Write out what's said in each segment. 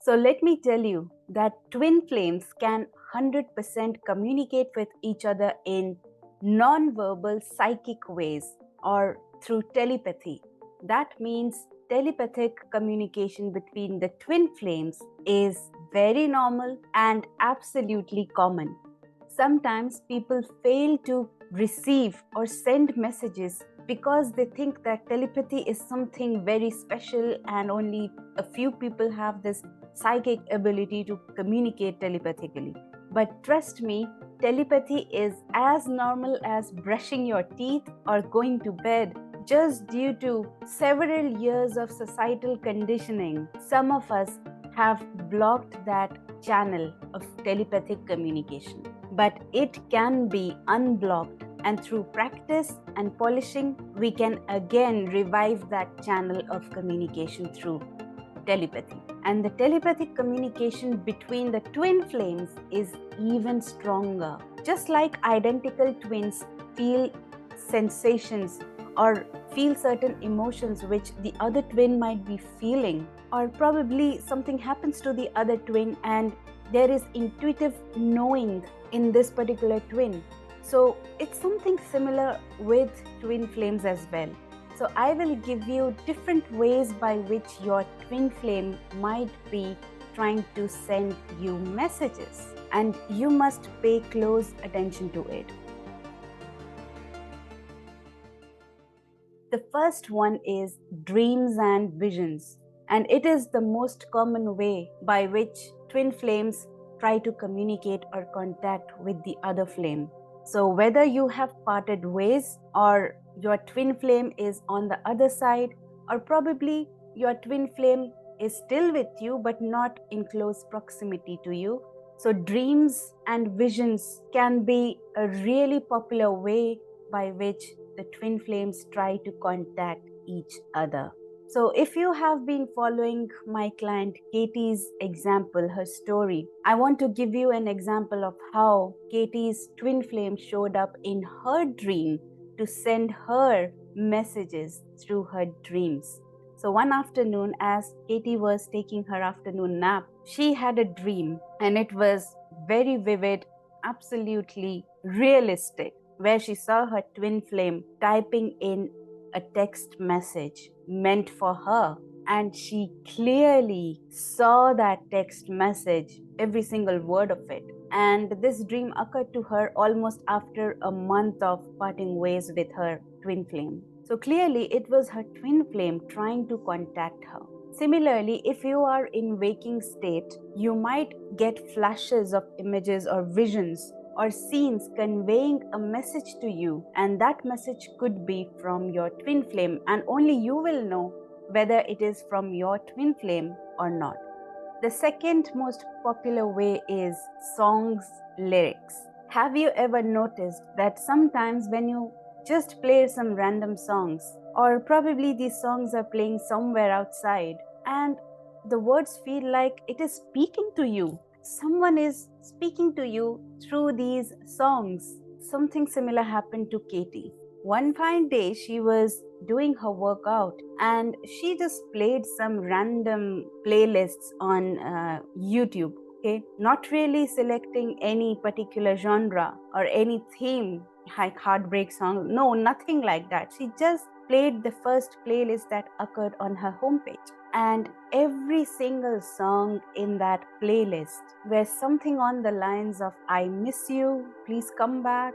So let me tell you that twin flames can 100% communicate with each other in non-verbal psychic ways or through telepathy. That means telepathic communication between the twin flames is very normal and absolutely common. Sometimes people fail to receive or send messages because they think that telepathy is something very special and only a few people have this psychic ability to communicate telepathically. But trust me, telepathy is as normal as brushing your teeth or going to bed. Just due to several years of societal conditioning, some of us have blocked that channel of telepathic communication. But it can be unblocked, and through practice and polishing, we can again revive that channel of communication through telepathy. And the telepathic communication between the twin flames is even stronger. Just like identical twins feel sensations or feel certain emotions which the other twin might be feeling, or probably something happens to the other twin and there is intuitive knowing in this particular twin. So it's something similar with twin flames as well. So I will give you different ways by which your twin flame might be trying to send you messages, and you must pay close attention to it. The first one is dreams and visions, and it is the most common way by which twin flames try to communicate or contact with the other flame. So whether you have parted ways, or your twin flame is on the other side, or probably your twin flame is still with you but not in close proximity to you. So dreams and visions can be a really popular way by which the twin flames try to contact each other. So if you have been following my client Katie's example, her story, I want to give you an example of how Katie's twin flame showed up in her dream to send her messages through her dreams. So one afternoon, as Katie was taking her afternoon nap, she had a dream, and it was very vivid, absolutely realistic, where she saw her twin flame typing in a text message meant for her, and she clearly saw that text message, every single word of it. And this dream occurred to her almost after a month of parting ways with her twin flame. So clearly it was her twin flame trying to contact her. Similarly, if you are in waking state, you might get flashes of images or visions or scenes conveying a message to you, and that message could be from your twin flame, and only you will know whether it is from your twin flame or not. The second most popular way is songs lyrics. Have you ever noticed that sometimes when you just play some random songs, or probably these songs are playing somewhere outside, and the words feel like it is speaking to you? Someone is speaking to you through these songs. Something similar happened to Katie. One fine day, she was doing her workout and she just played some random playlists on YouTube. Okay, not really selecting any particular genre or any theme, like heartbreak song. No, nothing like that. She just played the first playlist that occurred on her homepage. And every single song in that playlist were something on the lines of, I miss you, please come back,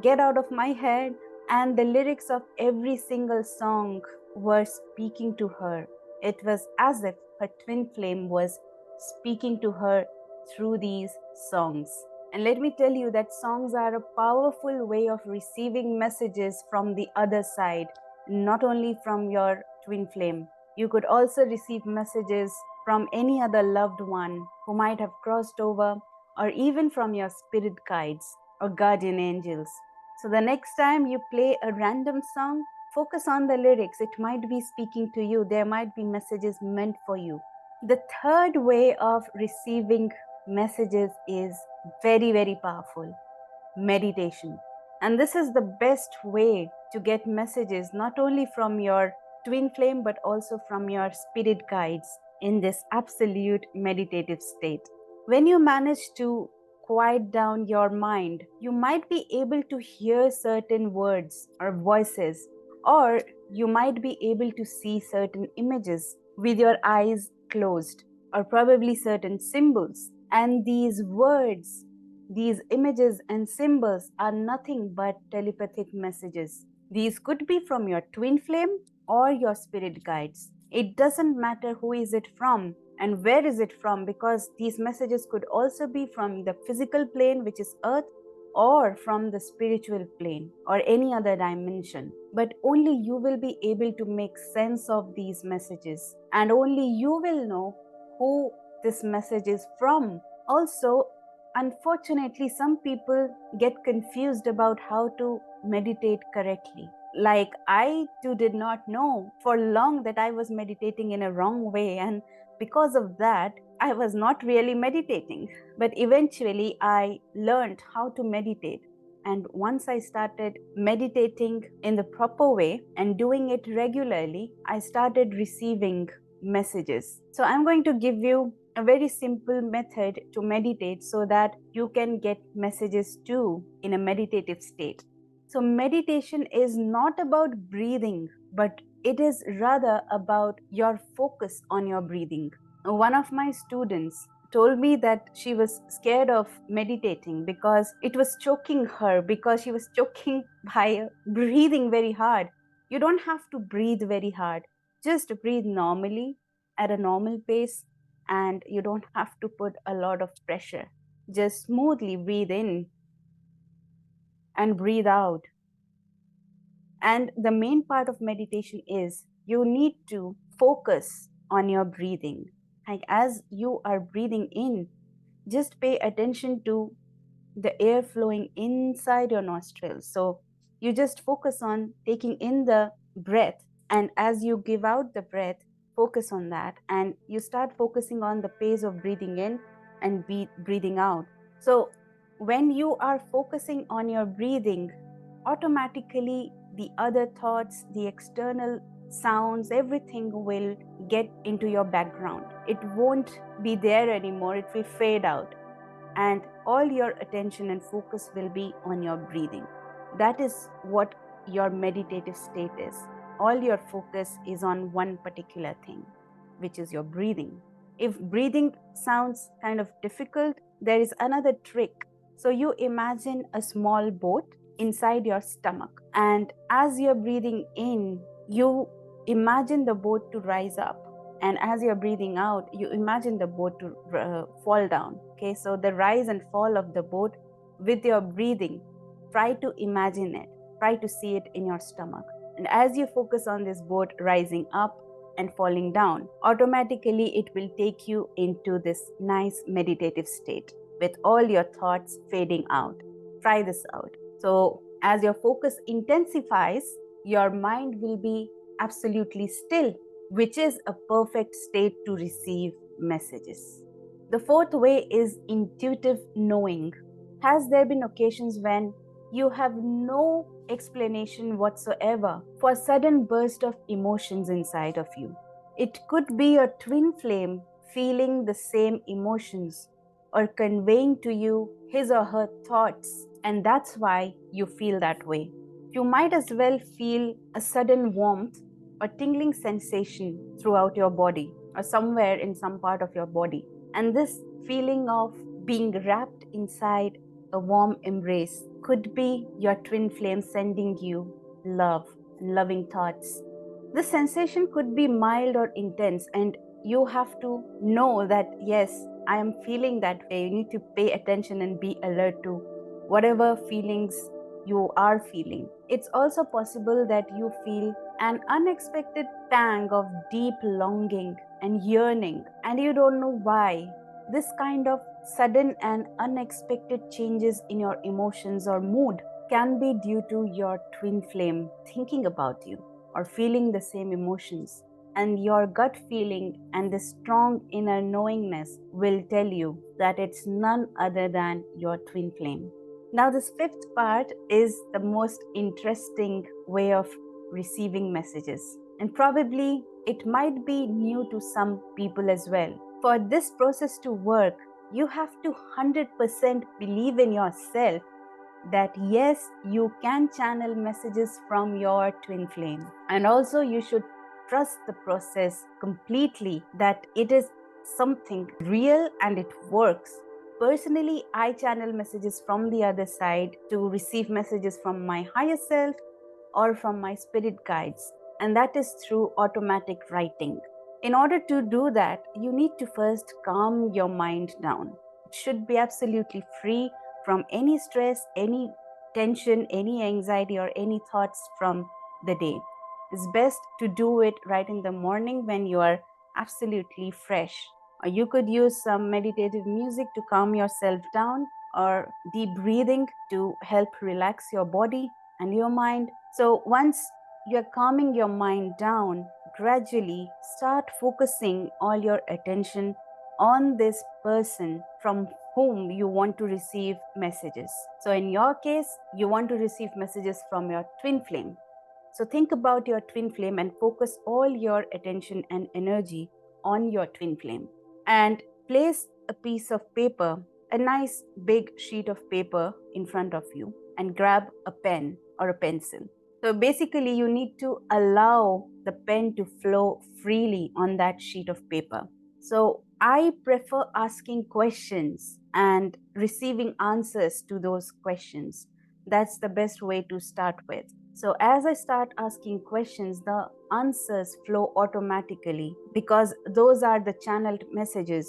get out of my head. And the lyrics of every single song were speaking to her. It was as if her twin flame was speaking to her through these songs. And let me tell you that songs are a powerful way of receiving messages from the other side, not only from your twin flame. You could also receive messages from any other loved one who might have crossed over, or even from your spirit guides or guardian angels. So the next time you play a random song, focus on the lyrics. It might be speaking to you. There might be messages meant for you. The third way of receiving messages is very, very powerful: meditation. And this is the best way to get messages not only from your twin flame but also from your spirit guides, in this absolute meditative state. When you manage to quiet down your mind, you might be able to hear certain words or voices, or you might be able to see certain images with your eyes closed, or probably certain symbols. And these words, these images and symbols are nothing but telepathic messages. These could be from your twin flame or your spirit guides. It doesn't matter who is it from and where is it from, because these messages could also be from the physical plane, which is earth, or from the spiritual plane or any other dimension. But only you will be able to make sense of these messages, and only you will know who this message is from. Also, unfortunately, some people get confused about how to meditate correctly. Like, I too did not know for long that I was meditating in a wrong way, and because of that, I was not really meditating. But eventually, I learned how to meditate. And once I started meditating in the proper way and doing it regularly, I started receiving messages. So, I'm going to give you a very simple method to meditate so that you can get messages too in a meditative state. So, meditation is not about breathing, but it is rather about your focus on your breathing. One of my students told me that she was scared of meditating because it was choking her, because she was choking by breathing very hard. You don't have to breathe very hard, just breathe normally at a normal pace, and you don't have to put a lot of pressure. Just smoothly breathe in and breathe out. And the main part of meditation is you need to focus on your breathing. Like, as you are breathing in, just pay attention to the air flowing inside your nostrils. So you just focus on taking in the breath, and as you give out the breath, focus on that, and you start focusing on the pace of breathing in and breathing out. So when you are focusing on your breathing, automatically the other thoughts, the external sounds, everything will get into your background. It won't be there anymore, it will fade out, and all your attention and focus will be on your breathing. That is what your meditative state is. All your focus is on one particular thing, which is your breathing. If breathing sounds kind of difficult, there is another trick. So you imagine a small boat inside your stomach, and as you're breathing in, you imagine the boat to rise up, and as you're breathing out, you imagine the boat to fall down. Okay, so the rise and fall of the boat with your breathing, try to imagine it, try to see it in your stomach. And as you focus on this boat rising up and falling down, automatically it will take you into this nice meditative state with all your thoughts fading out. Try this out. So as your focus intensifies, your mind will be absolutely still, which is a perfect state to receive messages. The fourth way is intuitive knowing. Has there been occasions when you have no explanation whatsoever for a sudden burst of emotions inside of you? It could be your twin flame feeling the same emotions or conveying to you his or her thoughts, and that's why you feel that way. You might as well feel a sudden warmth or tingling sensation throughout your body or somewhere in some part of your body. And this feeling of being wrapped inside a warm embrace could be your twin flame sending you love and loving thoughts. The sensation could be mild or intense, and you have to know that, yes, I am feeling that way. You need to pay attention and be alert to whatever feelings you are feeling. It's also possible that you feel an unexpected tang of deep longing and yearning, and you don't know why. This kind of sudden and unexpected changes in your emotions or mood can be due to your twin flame thinking about you or feeling the same emotions. And your gut feeling and the strong inner knowingness will tell you that it's none other than your twin flame. Now, this fifth part is the most interesting way of receiving messages. And probably it might be new to some people as well. For this process to work, you have to 100% believe in yourself that yes, you can channel messages from your twin flame. And also, you should trust the process completely, that it is something real and it works. Personally, I channel messages from the other side to receive messages from my higher self or from my spirit guides, and that is through automatic writing. In order to do that, you need to first calm your mind down. It should be absolutely free from any stress, any tension, any anxiety, or any thoughts from the day. It's best to do it right in the morning when you are absolutely fresh. Or you could use some meditative music to calm yourself down, or deep breathing to help relax your body and your mind. So once you're calming your mind down, gradually start focusing all your attention on this person from whom you want to receive messages. So in your case, you want to receive messages from your twin flame. So think about your twin flame and focus all your attention and energy on your twin flame. And place a piece of paper, a nice big sheet of paper in front of you, and grab a pen or a pencil. So basically, you need to allow the pen to flow freely on that sheet of paper. So I prefer asking questions and receiving answers to those questions. That's the best way to start with. So as I start asking questions, the answers flow automatically because those are the channeled messages.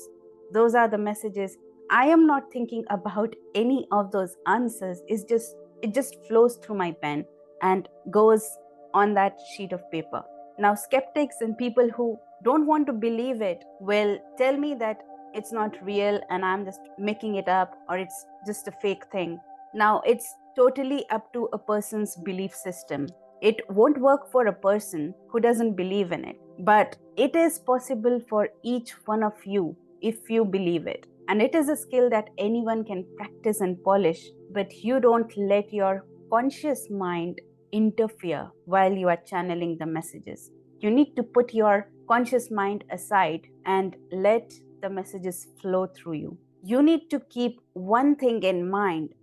Those are the messages. I am not thinking about any of those answers. It just flows through my pen and goes on that sheet of paper. Now, skeptics and people who don't want to believe it will tell me that it's not real and I'm just making it up, or it's just a fake thing. Now, it's totally up to a person's belief system. It won't work for a person who doesn't believe in it, but it is possible for each one of you if you believe it. And it is a skill that anyone can practice and polish, but you don't let your conscious mind interfere while you are channeling the messages. You need to put your conscious mind aside and let the messages flow through you. You need to keep one thing in mind.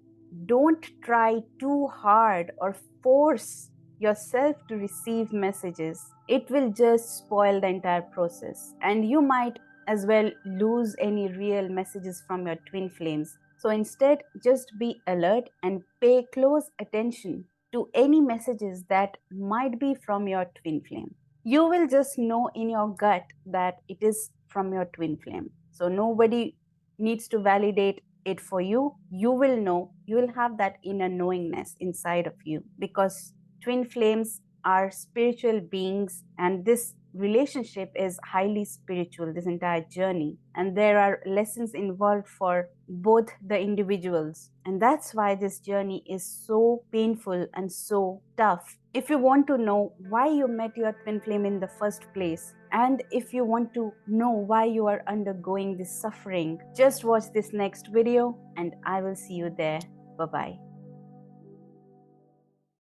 Don't try too hard or force yourself to receive messages. It will just spoil the entire process, and you might as well lose any real messages from your twin flames. So instead, just be alert and pay close attention to any messages that might be from your twin flame. You will just know in your gut that it is from your twin flame. So nobody needs to validate it for you. You will know, you will have that inner knowingness inside of you, because twin flames are spiritual beings, and this relationship is highly spiritual, this entire journey, and there are lessons involved for both the individuals, and that's why this journey is so painful and so tough. If you want to know why you met your twin flame in the first place, and if you want to know why you are undergoing this suffering, just watch this next video and I will see you there. Bye bye.